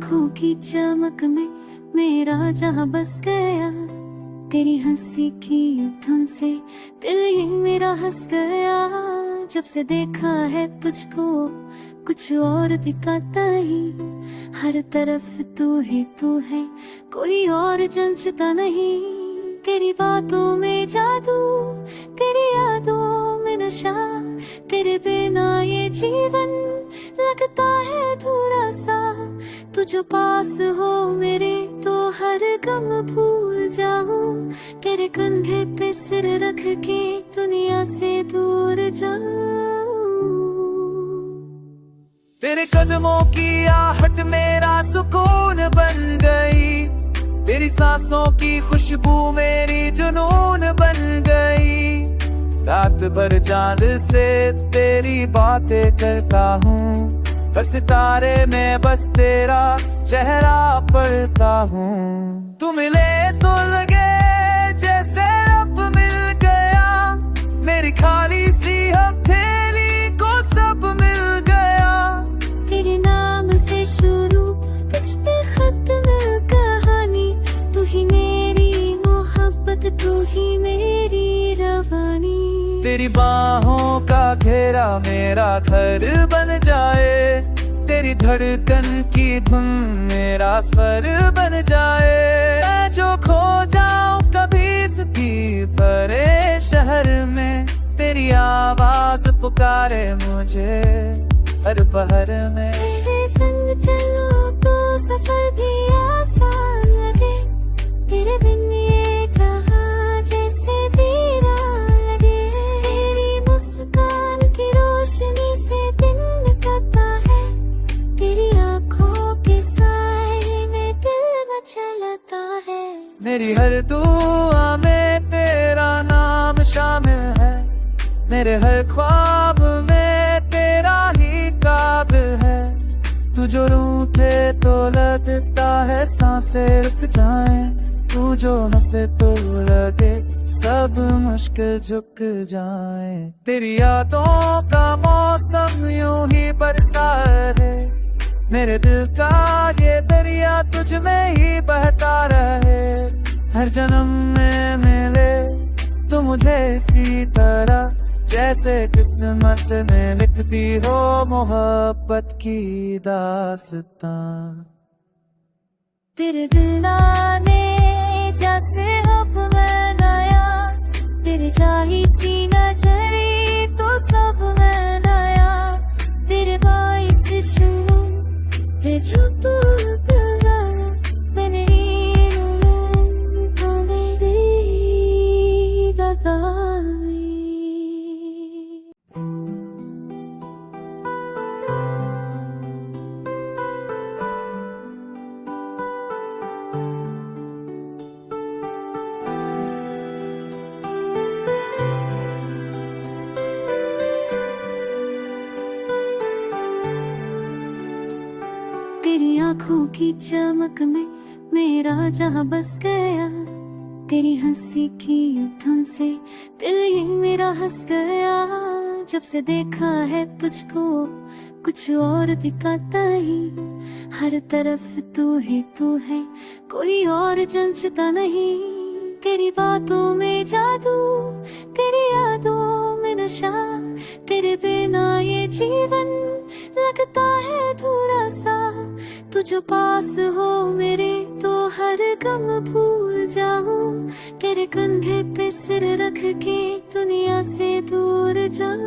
आँखों की चमक में मेरा जहां बस गया, तेरी हंसी की धुन से दिल ही मेरा हंस गया। जब से देखा है तुझको कुछ और दिखाता ही, हर तरफ तू ही तू है, कोई और जंचता नहीं। तेरी बातों में जादू, तेरी यादों में नशा, तेरे बिना ये जीवन लगता है थोड़ा सा। तू जो पास हो मेरे तो हर गम भूल जाऊं, तेरे कंधे पे सिर रख के दुनिया से दूर जाऊं। तेरे कदमों की आहट मेरा सुकून बन गई, तेरी सांसों की खुशबू मेरी जुनून बन गई। रात भर चांद से तेरी बातें करता हूँ, हर सितारे में बस तेरा चेहरा पढ़ता हूँ। तू मिले तो लगे जैसे अब मिल गया, मेरी खाली सी हथेली को सब मिल गया। तेरे नाम से शुरू तुझ पे खत्म कहानी, तू ही मेरी मोहब्बत, तू ही मेरी रवानी। तेरी बाहों का घेरा मेरा घर बन जाए, तेरी धड़कन की धुन मेरा स्वर बन जाए। मैं जो खो जाऊं कभी इसी भरे शहर में, तेरी आवाज पुकारे मुझे हर पहर में। तेरे संग चलो तो सफर भी आसान लगे, तेरे बिन ये जहां जैसे वीरान लगे। तेरी मुस्कान की रोशनी से दिन निकलता है, तेरी आँखों के साए में दिल मचलता है। मेरी हर दुआ में तेरा नाम शामिल है, मेरे हर ख्वाब में तेरा ही काब है। तू जो रूठे तो लगता है सांसें रुक जाएं, तू जो हंसे तो लगे सब मुश्किल झुक जाए। तेरी यादों का मौसम यूं ही बरसा है, मेरे दिल का ये दरिया तुझ में ही बहता रहे। हर जन्म में मिले तू मुझे इसी तरह, जैसे किस्मत ने लिख दी हो मोहब्बत की दास्तां। तेरे दिल ने जैसे अब मैं नया, तेरे चाही सी नजरी तो सब मैं नया। तेरे बाईस शुरू ते जो तू गया, मैंने तो मेरी दगाई। तेरी आँखों की चमक में मेरा जहां बस गया, तेरी हंसी की धुन से दिल ही मेरा हंस गया। जब से देखा है तुझको कुछ और दिखाता ही, हर तरफ तू ही तू है, कोई और जंचता नहीं। तेरी बातों में जादू, तेरी यादों में नशा, तेरे बिना ये जीवन लगता है थोड़ा सा। तू जो पास हो मेरे तो हर गम भूल जाऊं, तेरे कंधे पे सिर रख के दुनिया से दूर जाऊं।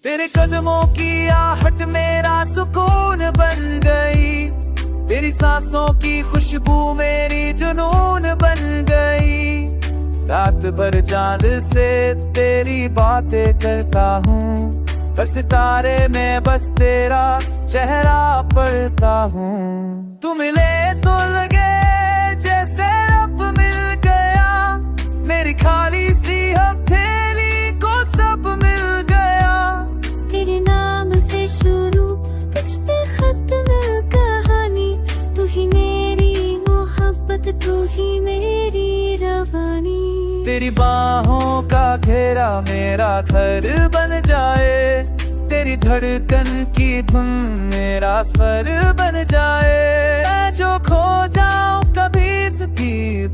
तेरे कदमों की आहट मेरा सुकून बन गई, तेरी सांसों की खुशबू मेरी जुनून बन गई। रात भर चांद से तेरी बातें करता हूँ, हर सितारे में बस तेरा चेहरा पढ़ता हूँ। तू मिले तो लगे जैसे अब मिल गया, मेरी खाली सी हथेली को सब मिल गया। तेरे नाम से शुरू तुझ पे खत्म कहानी, तू ही मेरी मोहब्बत, तू ही मेरी रवानी। तेरी बाहों का घेरा मेरा घर बन जाए, तेरी धड़कन की धुन मेरा स्वर बन जाए। मैं जो खो जाऊं कभी इस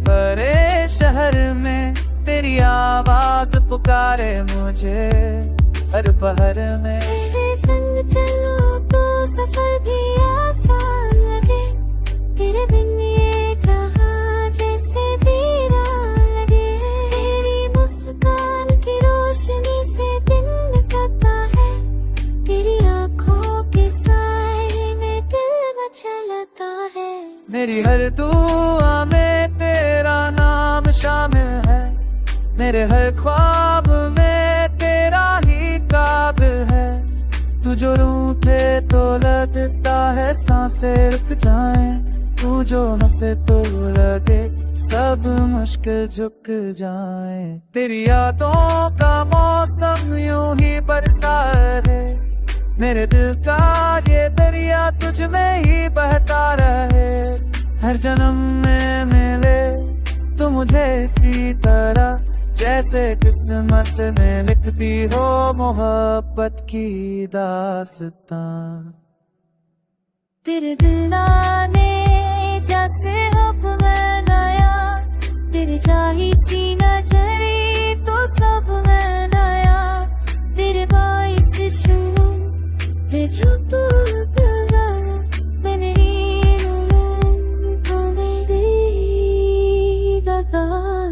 भरे शहर में, तेरी आवाज पुकारे मुझे हर पहर में। तेरे संग चलो तो सफर भी आसान लगे, तेरे बिन ये जहां जैसे वीरान लगे। तेरी मुस्कान की रोशनी से दिन निकलता है, तेरी आंखों के साए में दिल मचलता है। मेरी हर दुआ में तेरा नाम शामिल है, मेरे हर ख्वाब में तेरा ही काब है। तू जो रूठे तो लगता है सांसें रुक जाएं, तू जो हंसे तो लगे सब मुश्किल झुक जाए। तेरी यादों का मौसम यूं ही बरसा है, मेरे दिल का ये दरिया तुझ में ही बहता रहे। हर जन्म में मिले तू मुझे इसी तरह, जैसे किस्मत में लिखती हो मोहब्बत की दास्तां। तेरे दिल आने जैसे अब मैं नया, तेरे चाही सीना चली तो सब मैं नया। तेरे बाईस शुरू ते जो तू दिला मैंने तो मेरी दगाई।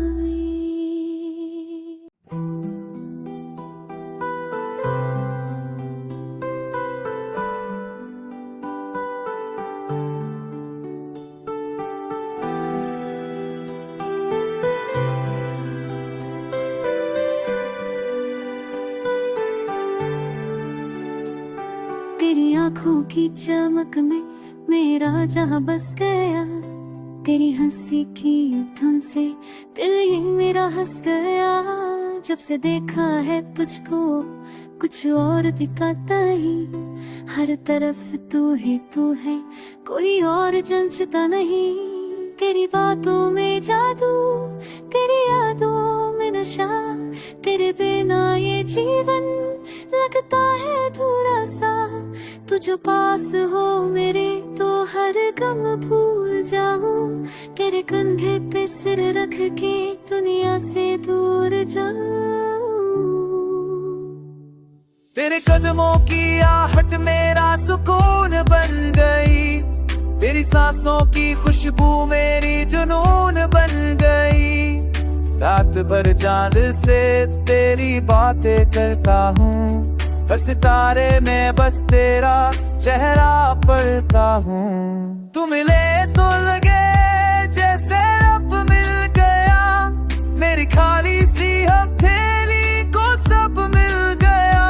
तेरी आंखों की चमक में मेरा जहां बस गया, तेरी हंसी की धुन से दिल ये मेरा हंस गया। जब से देखा है तुझको कुछ और दिखाता ही, हर तरफ तू ही तू है, कोई और जंचता नहीं। तेरी बातों में जादू, तेरी यादों में नशा, तेरे बिना ये जीवन लगता है अधूरा सा। तू जो पास हो मेरे तो हर गम भूल जाऊं, तेरे कंधे पे सिर रख के दुनिया से दूर जाऊं। तेरे कदमों की आहट मेरा सुकून बन गई, तेरी सांसों की खुशबू मेरी जुनून बन गई। रात भर चांद से तेरी बातें करता हूँ, हर सितारे में बस तेरा चेहरा पढ़ता हूँ। तू मिले तो लगे जैसे अब मिल गया, मेरी खाली सी हथेली को सब मिल गया।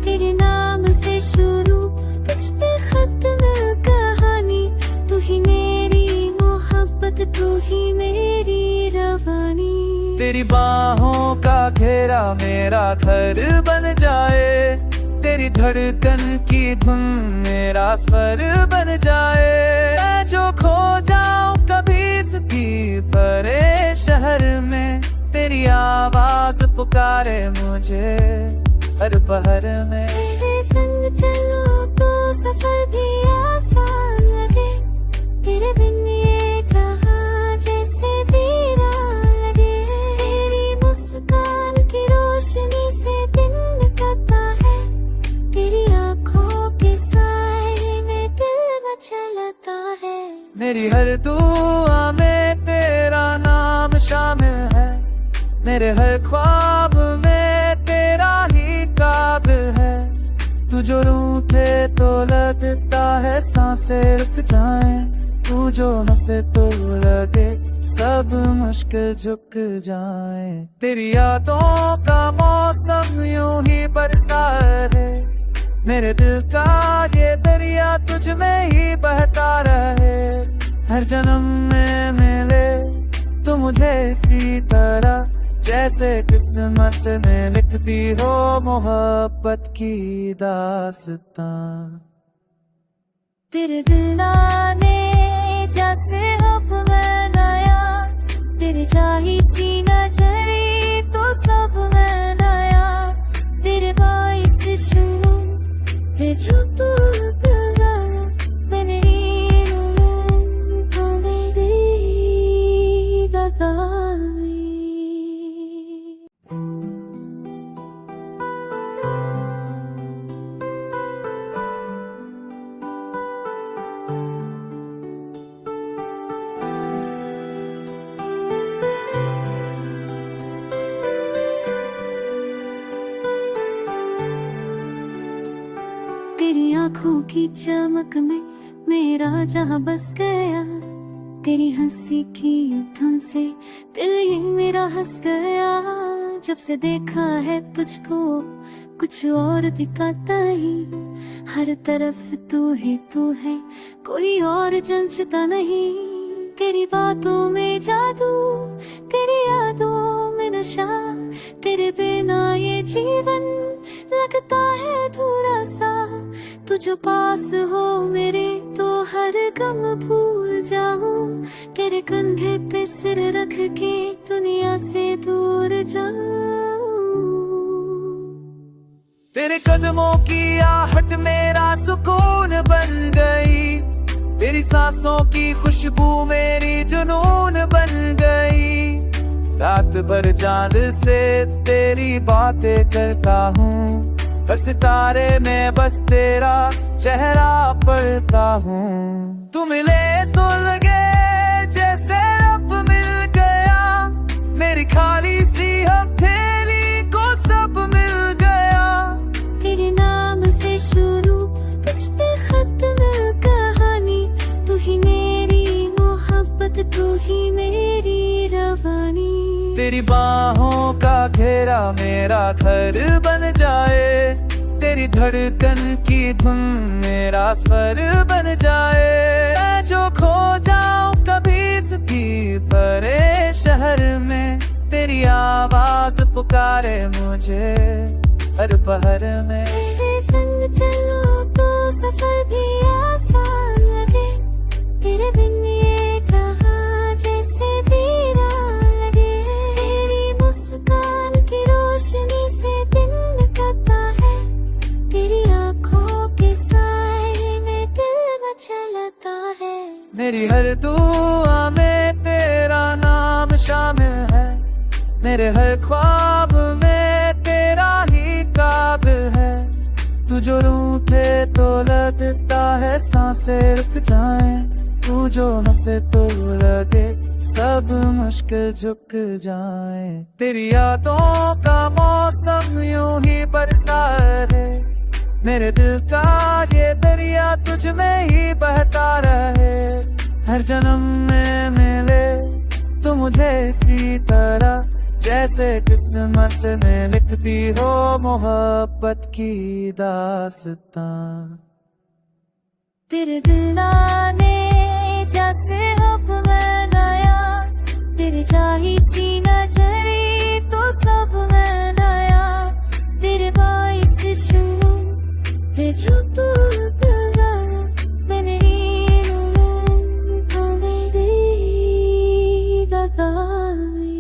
तेरे नाम से शुरू तुझ पे खत्म कहानी, तू ही मेरी मोहब्बत, तू ही मेरी रवानी। तेरी बाहों का घेरा मेरा घर बन जाए, तेरी धड़कन की धुन मेरा स्वर बन जाए। मैं जो खो जाऊं कभी इस भरे शहर में, तेरी आवाज पुकारे मुझे हर पहर में। तेरे संग चलो तो सफर भी आसान लगे, तेरे बिन ये जहां जैसे वीरान लगे। तेरी मुस्कान की रोशनी से दिन निकलता है, तेरी आंखों के साए में दिल मचलता है। मेरी हर दुआ में तेरा नाम शामिल है, मेरे हर ख्वाब में तेरा ही काब है। तू जो रूठे तो लगता है सांसें रुक जाएं, तू जो हंसे तो लगे सब मुश्किल झुक जाए। तेरी यादों का मौसम यूं ही बरसा है, मेरे दिल का ये दरिया तुझ में ही बहता रहे। हर जन्म में मिले तू मुझे इसी तरह, जैसे किस्मत में लिखती हो मोहब्बत की दास्तां। तेरे दिल आने जैसे अब मैं नया, तेरे चाही सीना चली तो सब मैं नया। तेरे बाईस शुरू आंखों की चमक में मेरा जहां बस गया, तेरी हंसी की धुन से दिल ये मेरा हंस गया। जब से देखा है तुझको कुछ और दिखाता ही, हर तरफ तू ही तू है, कोई और जंचता नहीं। तेरी बातों में जादू, तेरी यादों में नशा, तेरे बिना ये जीवन लगता है अधूरा सा। तू जो पास हो मेरे तो हर गम भूल जाऊं, तेरे कंधे पे सिर रख के दुनिया से दूर जाऊं। तेरे कदमों की आहट मेरा सुकून बन गई, तेरी सांसों की खुशबू मेरी जुनून बन गई। रात भर चांद से तेरी बातें करता हूँ, हर सितारे में बस तेरा चेहरा पढ़ता हूँ। तू मिले तो लगे जैसे अब मिल गया, मेरी खाली सी हथेली को सब मिल गया। तेरे नाम से शुरू तुझ पे खत्म कहानी, तू ही मेरी मोहब्बत, तू ही मेरी रवानी। तेरी बाहों का घेरा मेरा घर बन जाए, तेरी धड़कन की धुन मेरा स्वर बन जाए। मैं जो खो जाऊं कभी इसी भरे शहर में, तेरी आवाज पुकारे मुझे हर पहर में। तेरे संग चलो तो सफर भी आसान लगे, तेरे बिन ये जहां जैसे वीरान लगे। तेरी मुस्कान की रोशनी से दिन निकलता है, तेरी आंखों के साए में दिल मचलता है। मेरी हर दुआ में तेरा नाम शामिल है, मेरे हर ख्वाब में तेरा ही काब है। तू जो रूठे तो लगता है सांसें रुक जाएं, तू जो हंसे तो लगे सब मुश्किल झुक जाए। तेरी यादों का मौसम यूं ही बरसा है, मेरे दिल का ये दरिया तुझ में ही बहता रहे। हर जन्म में मिले तो मुझे इसी तरह, जैसे किस्मत में लिखती हो मोहब्बत की दास्तां। तेरे दिल आने जैसे हुक्म नया, तेरे चाही सी नजरी तो सब मैं नया। तेरे बाइस शुरू ते जो तू दिला, मैंने तो मेरी दगाई।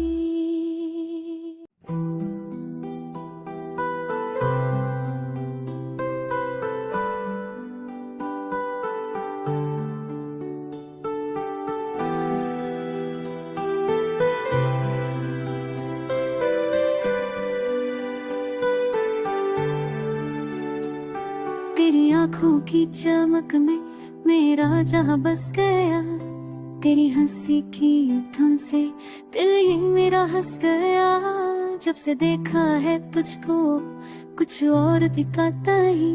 तेरी आंखों की चमक में मेरा जहां बस गया, तेरी हंसी की धुन से दिल ये मेरा हंस गया। जब से देखा है तुझको कुछ और दिखाता ही,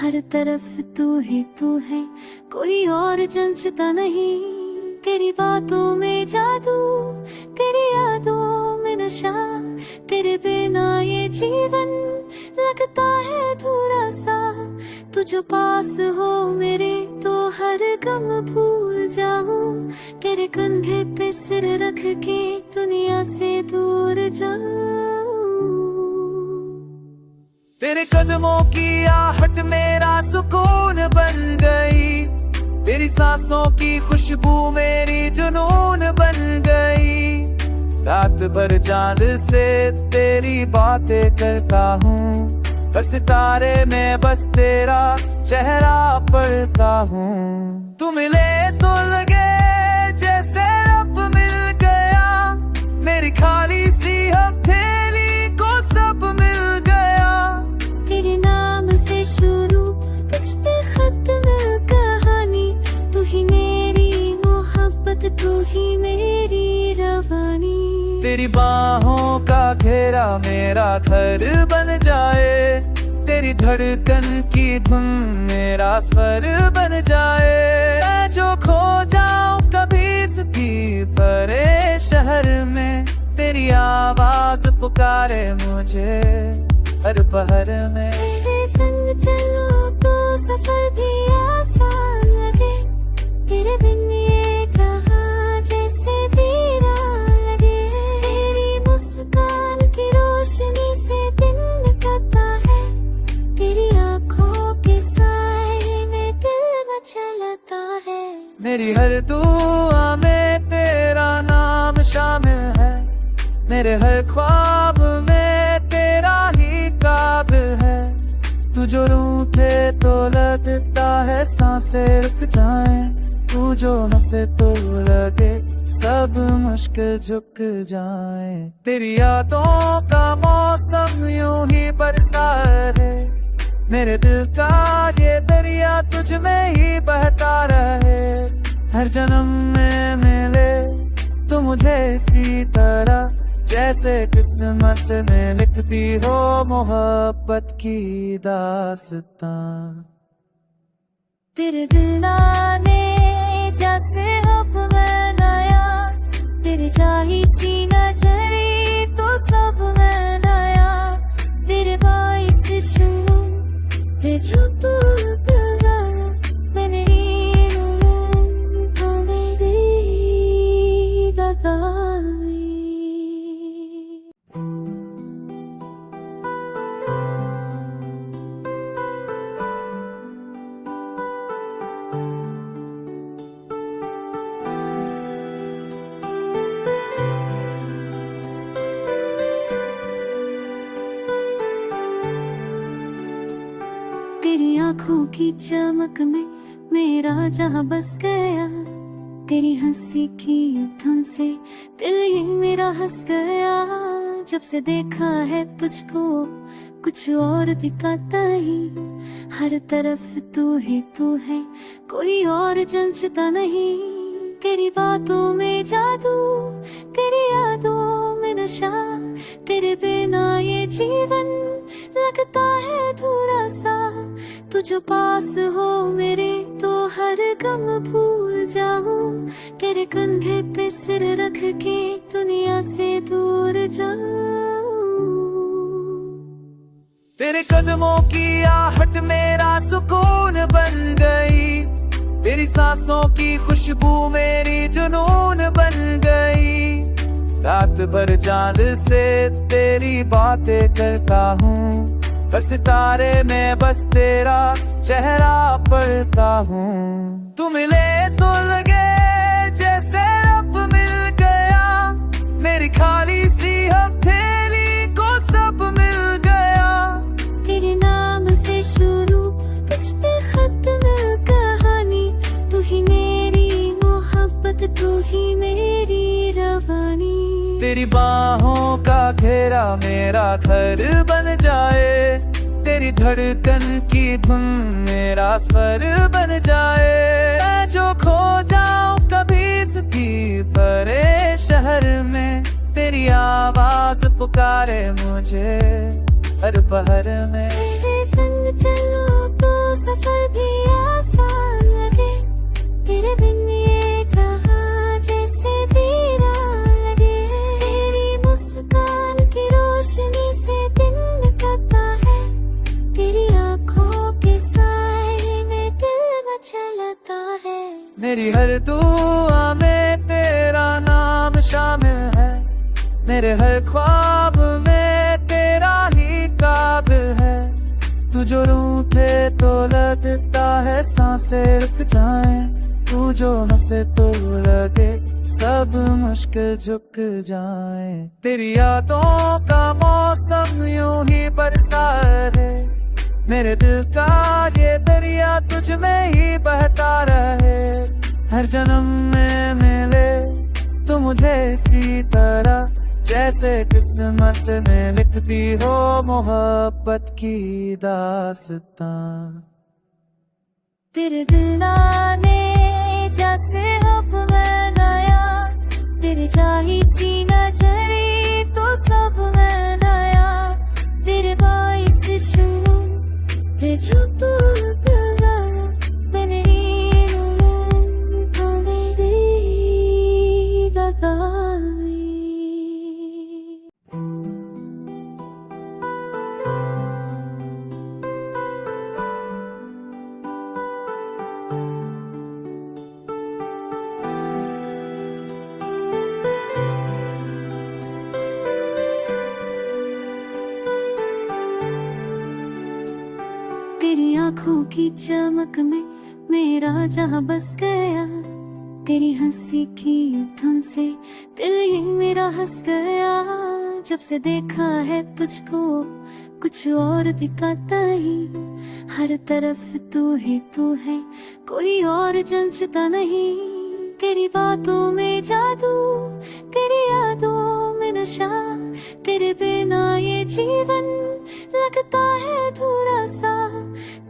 हर तरफ तू ही तू है, कोई और जंचता नहीं। तेरी बातों में जादू, तेरी यादों में नशा, तेरे बिना ये जीवन लगता है अधूरा सा। तू जो पास हो मेरे तो हर गम भूल जाऊं, तेरे कंधे पे सिर रख के दुनिया से दूर जाऊं। तेरे कदमों की आहट मेरा सुकून बन गई, तेरी सांसों की खुशबू मेरी जुनून बन गई। रात भर चांद से तेरी बातें करता हूँ, हर सितारे में बस तेरा चेहरा पढ़ता हूँ। तू मिले तो लगे जैसे अब मिल गया, मेरी खाली सी हथेली को सब मिल गया। तेरे नाम से शुरू तुझ पे खत्म कहानी, तू ही मेरी मोहब्बत, तू ही मेरी रवानी। तेरी बाहों का घेरा मेरा घर बन जाए, तेरी धड़कन की धुन मेरा स्वर बन जाए। मैं जो खो जाऊं कभी इसी भरे शहर में, तेरी आवाज पुकारे मुझे हर पहर में। तेरे संग चलो तो सफर भी आसान लगे, तेरे बिन ये जहां जैसे वीरान लगे। तेरी मुस्कान की रोशनी से दिन निकलता है, तेरी आंखों के साए में दिल मचलता है। मेरी हर दुआ में तेरा नाम शामिल है, मेरे हर ख्वाब में तेरा ही काब है। तू जो रूठे तो लगता है सांसें रुक जाए, तू जो हंसे तो लगे सब मुश्किल झुक जाए। तेरी यादों का मौसम यूं ही बरसा है, मेरे दिल का ये दरिया तुझ में ही बहता रहे। हर जन्म में मिले तू मुझे इसी तरह, जैसे किस्मत में लिखती हो मोहब्बत की दास्तां। तेरे दिल आने जैसे हब में नया, तेरे चाही सी नजरी तो सब में नया। तेरे बाईस शुरू तेरे जो मैंने तेरी आंखों की चमक में मेरा जहां बस गया, तेरी हंसी की धुन से दिल ही मेरा हंस गया। जब से देखा है तुझको कुछ और दिखाता ही, हर तरफ तू ही तू है, कोई और जंचता नहीं। तेरी बातों में जादू, तेरी यादों में नशा, तेरे बिना ये जीवन लगता है थोड़ा सा। तू जो पास हो मेरे तो हर गम भूल जाऊं, तेरे कंधे पे सिर रख के दुनिया से दूर जाऊं। तेरे कदमों की आहट मेरा सुकून बन गई, तेरी सांसों की खुशबू मेरी जुनून बन गई। रात भर चांद से तेरी बातें करता हूँ, हर सितारे में बस तेरा चेहरा पढ़ता हूँ। तू मिले तो लगे जैसे अब मिल गया, मेरी खाली सी हथेली को सब मिल गया। तेरे नाम से शुरू तुझ पे खत्म कहानी, तू ही मेरी मोहब्बत, तू ही मेरी रवानी। तेरी बाहों का घेरा मेरा घर बन जाए, तेरी धड़कन की धुन मेरा स्वर बन जाए। मैं जो खो जाऊं कभी इसी भरे शहर में, तेरी आवाज पुकारे मुझे हर पहर में। तेरे संग चलो तो सफर भी आसान लगे, तेरे बिन ये जहां जैसे वीरान लगे। तेरी मुस्कान की रोशनी से दिन निकलता है, तेरी आंखों के साए में दिल मचलता है। मेरी हर दुआ में तेरा नाम शामिल है, मेरे हर ख्वाब में तेरा ही काब है। तू जो रूठे तो लगता है सांसें रुक जाए, तू जो हंसे तो लगे सब मुश्किल झुक जाए। तेरी यादों का मौसम यूं ही बरसा है, मेरे दिल का ये दरिया तुझ में ही बहता रहे। हर जन्म में मिले तू मुझे इसी तरह, जैसे किस्मत में लिखती हो मोहब्बत की दास्तां। तेरे दिल आने जैसे हब में नया, तेरे चाही सी नजरी तो सब में नया। तेरे बाईस शुरू आंखों की चमक में मेरा जहां बस गया, तेरी हंसी की धुन से दिल ये मेरा हंस गया। जब से देखा है तुझको कुछ और दिखाता ही, हर तरफ तू ही तू है, कोई और जंचता नहीं। तेरी बातों में जादू, तेरी यादों में नशा, तेरे बिना ये जीवन लगता है अधूरा सा।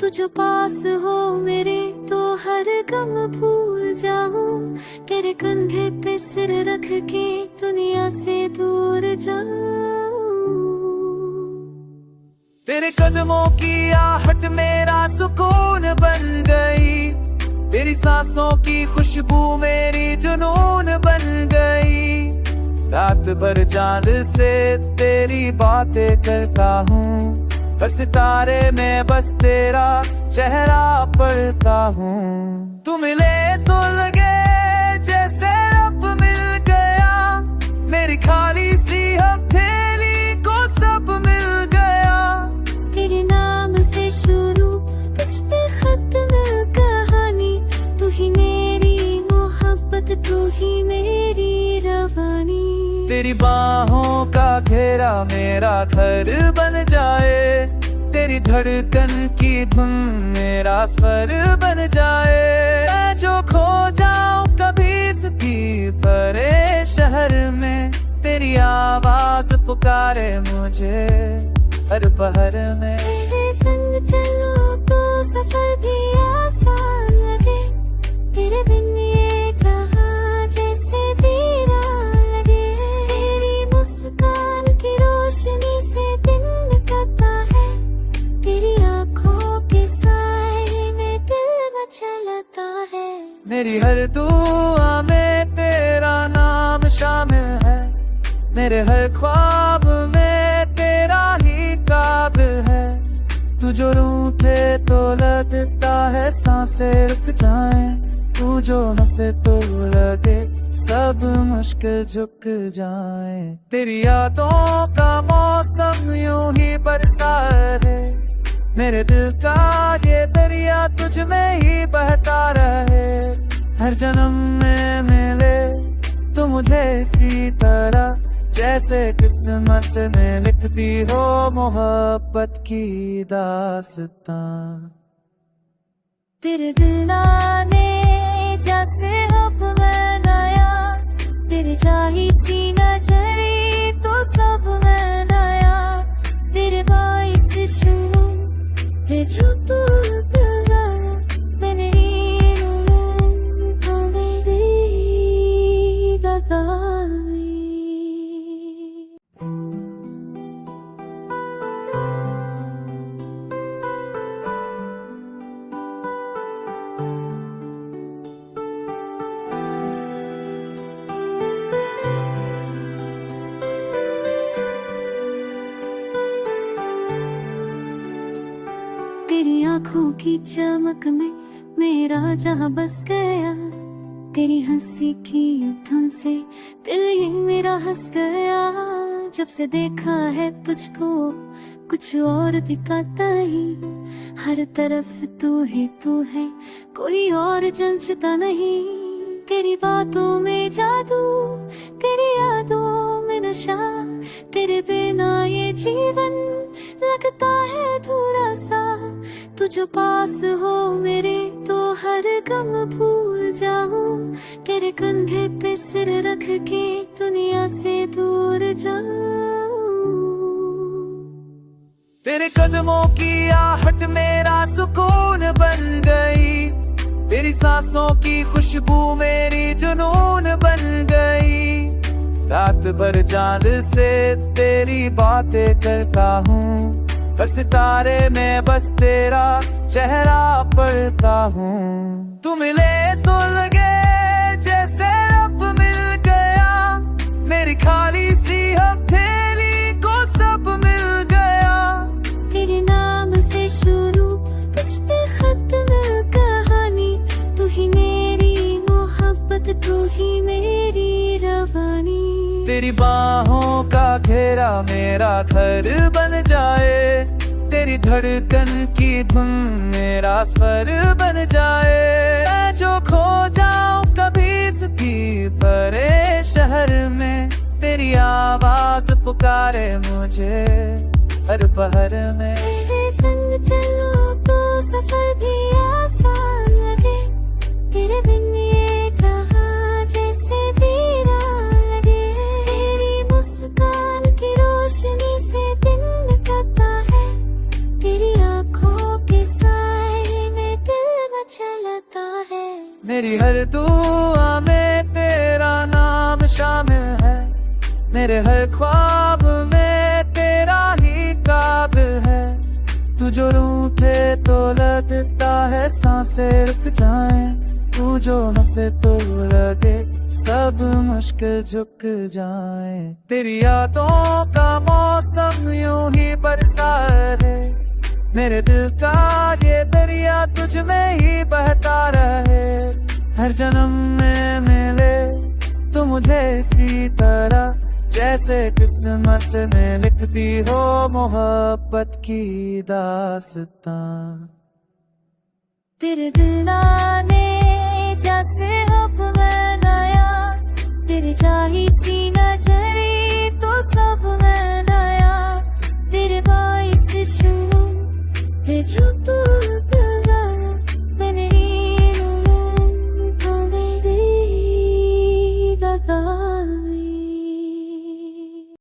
तू जो पास हो मेरे तो हर गम भूल जाऊं, तेरे कंधे पे सिर रख के दुनिया से दूर जाऊं। तेरे कदमों की आहट मेरा सुकून बन गई, तेरी सांसों की खुशबू मेरी जुनून बन गई। रात भर चांद से तेरी बातें करता हूँ, हर सितारे में बस तेरा चेहरा पढ़ता हूँ। तू मिले तो लगे जैसे अब मिल गया, मेरी खाली सी हथेली को सब मिल गया। तेरे नाम से शुरू तुझ पे खत्म कहानी, तू ही मेरी मोहब्बत, तू ही मेरी रवानी। तेरी बाहों का घेरा मेरा घर बन जाए, तेरी धड़कन की धुन मेरा स्वर बन जाए। मैं जो खो जाऊं कभी इस भरे शहर में, तेरी आवाज पुकारे मुझे हर पहर में। तेरे संग चलो तो सफर भी आसान लगे, तेरे बिन ये जहां जैसे वीरान लगे। तेरी मुस्कान की रोशनी से दिन निकलता है, तेरी आंखों के साए में दिल मचलता है। मेरी हर दुआ में तेरा नाम शामिल है, मेरे हर ख्वाब में तेरा ही काब है। तू जो रूठे तो लगता है सांसें रुक जाएं, तू जो हंसे तो लगे सब मुश्किल झुक जाए। तेरी यादों का मौसम यूं ही बरसा है, मेरे दिल का ये दरिया तुझ में ही बहता रहे। हर जन्म में मिले तू मुझे इसी तरह, जैसे किस्मत में लिखती हो मोहब्बत की दास्तां। तेरे दिल आने जैसे अब मैं नया, तेरे चाही सी नजरी तो सब मैं नया। तेरे बाईस शुरू ते जो तू दिला, मैंने तो मेरी दगाई। तेरी आंखों की चमक में मेरा जहां बस गया, तेरी हंसी की धुन से दिल ये मेरा हंस गया। जब से देखा है तुझको कुछ और दिखाता ही, हर तरफ तू ही तू है, कोई और जंचता नहीं। तेरी बातों में जादू, तेरी यादों में नशा, तेरे बिना ये जीवन लगता है अधूरा सा। तू जो पास हो मेरे तो हर गम भूल जाऊं, तेरे कंधे पे सिर रख के दुनिया से दूर जाऊं। तेरे कदमों की आहट मेरा सुकून बन गई, तेरी सांसों की खुशबू मेरी जुनून बन गई। रात भर चांद से तेरी बातें करता हूँ, हर सितारे में बस तेरा चेहरा पढ़ता हूँ। तू मिले तो लगे जैसे अब मिल गया, मेरी खाली सी हथेली को सब मिल गया। तेरे नाम से शुरू तुझ पे खत्म कहानी, तू ही मेरी मोहब्बत, तू ही मेरी रवानी। तेरी बाहों का घेरा मेरा घर बन जाए, तेरी धड़कन की धुन मेरा स्वर बन जाए। मैं जो खो जाऊं कभी इसकी भरे शहर में, तेरी आवाज पुकारे मुझे हर पहर में। तेरे संग चलो तो सफर भी आसान लगे, तेरे बिन ये जहां जैसे वीरान लगे। तेरी मुस्कान की रोशनी से दिन निकलता है, तेरी आंखों के साए में दिल मचलता है। मेरी हर दुआ में तेरा नाम शामिल है, मेरे हर ख्वाब में तेरा ही काब है। तू जो रूठे तो लगता है सांसें रुक जाएं, तू जो हंसे तो लगे सब मुश्किल झुक जाए। तेरी यादों का मौसम यूं ही बरसा है, मेरे दिल का ये दरिया तुझ में ही बहता रहे। हर जन्म में मिले तू मुझे इसी तरह, जैसे किस्मत में लिखती हो मोहब्बत की दास्तां। तेरे दिल आने जैसे अब मैं नया, तेरे चाही सी नजरी तो सब